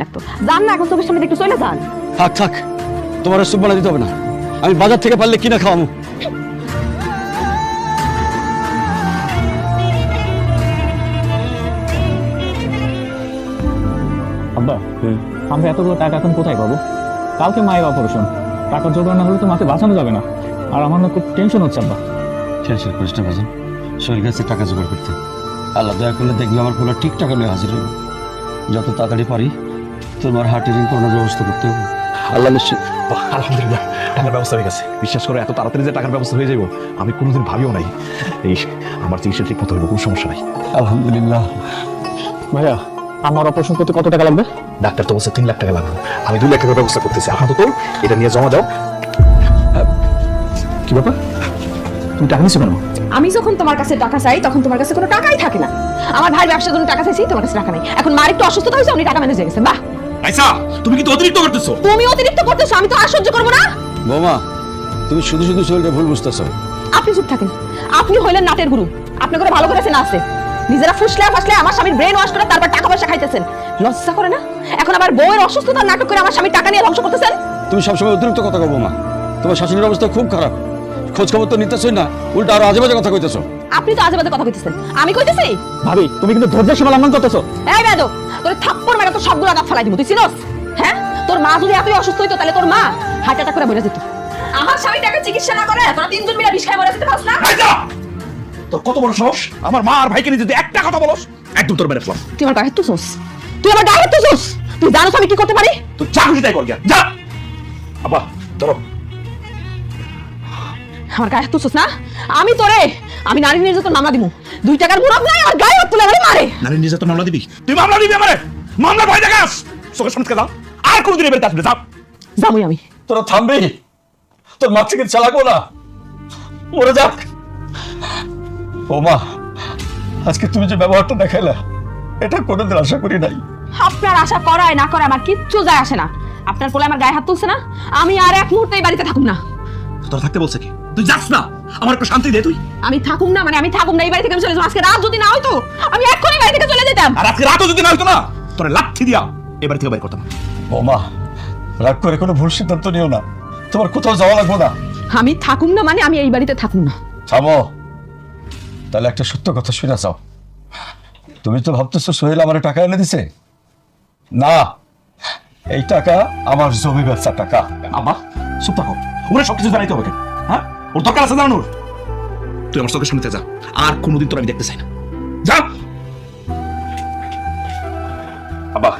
লাগতো জান না, এখন চোখের সামনে একটু চলে যান। থাক থাক, তোমার সুপ বানা দিতে হবে না, আমি বাজার থেকে পারলে কিনা খাওয়াবো। আব্বা, আমরা এতগুলো টাকা এখন কোথায় পাবো? কালকে মায়ের অপারেশন, টাকার জোগাড় না হলে তো মাকে বাঁচানো যাবে না। আর আমার না খুব টেনশন হচ্ছে আব্বা। টেনশন করিস না বাজান, শরীর কাছে টাকা জোগাড় করতে আল্লাহ দয়া করলে দেখবি আমার কোনো ঠিক টাকা নিয়ে হাজির হইব। যত তাড়াতাড়ি পারি তোমার হার্টের করানোর ব্যবস্থা করতে হবে। আল্লাহ নিশ্চিত। আলহামদুলিল্লাহ, টাকার ব্যবস্থা হয়ে গেছে। বিশ্বাস করে এত তাড়াতাড়ি যে টাকার ব্যবস্থা হয়ে যাবো আমি কোনোদিন ভাবিও নাই। এই আমার চিকিৎসা ঠিক মতো হইব, কোনো সমস্যা নাই। আলহামদুলিল্লাহ। ভাইয়া, আমার অপারেশন করতে কত টাকা লাগবে? ডাক্তার তো বলছে 3 লাখ টাকা লাগবে, আমি 2 লাখ টাকার ব্যবস্থা করতেছি। আপাতত এটা নিয়ে জমা দাও। কি ব্যাপার, তুমি টাকা নিচ্ছ কেন? আমি যখন তোমার কাছে টাকা চাই তখন তোমার কাছে কোনো টাকাই থাকে না। আমার ভাই ব্যবসার জন্য টাকা চাইছি, তোমার কাছে টাকা নেই। এখন মার একটু অসুস্থতা হয়েছে, উনি টাকা ম্যানেজ হয়ে গেছে। বাহ, আইসা তুমি কিন্তু অতিরিক্ত করতেছো। তুমি অতিরিক্ত করতেছো, আমি তো আর সহ্য করবো না। বৌমা, তুমি শুধু শুধু শরীরটা ভুল বুঝতেছো। আপনি চুপ থাকেন, আপনি হইলেন নাটের গুরু। আপনি করে ভালো করেছেন আছে, নিজেরা ফুসলে ফাসলে আমার স্বামীর ব্রেন ওয়াশ করে তারপর টাকা পয়সা খাইতেছেন। লজ্জা করে না? এখন আবার বউয়ের অসুস্থতার নাটক করে আমার স্বামীর টাকা নিয়ে ধ্বংস করতেছেন। তুমি সবসময় অতিরিক্ত কথা কও বৌমা, তোমার শাশুড়ির অবস্থা খুব খারাপ। খোঁজ খবর তো নিতেছই না, উল্টা আরো আজে বাজে কথা কইতেছো। আপনি তো আজে বাজে কথা কইতেছেন, আমি কইতেছি? ভাবি, তুমি কিন্তু ধৈর্যের সীমা লঙ্ঘন করতেছো। এই বেদো, তোর থাপ্পড় মেরে তো সবগুলো দাঁত ফালাই দিব, তুই চিনোস? হ্যাঁ, তোর মা যদি এতই অসুস্থ হইতো তাহলে তোর মা হার্ট অ্যাটাক করে মরে যেত। আমার স্বামী টাকা চিকিৎসা না করে তোরা তিনজন মিলে বিষ খায় মরে যেতে পারছ না? আইসা, তোর কত বড় সাহস আমার মা আর ভাইকে নিয়ে যদি একটা কথা বলস একদম তোর মেরে ফেলাম। তুই আমার গায়ে হাত তুলছস, তুই আমার গায়ে হাত তুলছস। তুই জানোস আমি কি করতে পারি? তুই যা খুশি তাই কর গিয়া, যা। আব্বা ধরো। আমার গায়ে হাত তুলছস না? আমি নারী নির্যাতন মামলা দিমু। 2 টাকার মুরব নাই, আমার গায়ে হাত তুলে আমারে মারে। নারী নির্যাতন মামলা দিবি? তুই মামলা দিবি আমারে? মামলা ভয় দেখাস? চোখের সামনে থেকে যাও, আর কোনোদিন এবারে আসবে যাও। যাবই আমি। তোরা থামবি? তোর মা চিকিৎসা লাগবো না, মরে যাক। বৌমা, আজকে তুমি যে ব্যবহারটা দেখাইলা এটা কোনোদিন আশা করি নাই। আপনার আশা করায় না করে আমার কিচ্ছু যায় আসে না। আপনার পোলা আমার গায়ে হাত তুলছে না, আমি আর এক মুহূর্তে এই বাড়িতে থাকুম না। তোর থাকতে বলছে কি? তুই যাস না, আমার একটু শান্তি দে। তুই আমি থাকুম না মানে আমি থাকুম না, এই বাড়ি থেকে আমি চলে যাবো। আজকে রাত যদি না হইতো আমি এক্ষুনি বাড়ি থেকে চলে যেতাম। আর আজকে রাতও যদি না হইতো না, তোরে লাথি দিয়া এবারে থেকে বের করতাম। বৌমা, রাগ করে কোনো ভুল সিদ্ধান্ত নিও না, তোমার কোথাও যাওয়া লাগবো না। আমি থাকুম না মানে আমি এই বাড়িতে থাকুম না। থামো, তাহলে একটা সত্য কথা শুনে যাও। তুমি তো ভাবতেছো সোহেল আমার টাকা এনে দিছে? না, এই টাকা আমার জমি ব্যবসার টাকা। আব্বা চুপ থাকো, ওরে সবকিছু জানাইতে হবে কেন? হ্যাঁ, ওর দরকার আছে জানানোর? তুই আমার চোখের সামনে যা, আর কোনোদিন তোর আমি দেখতে চাই না। যা। আব্বা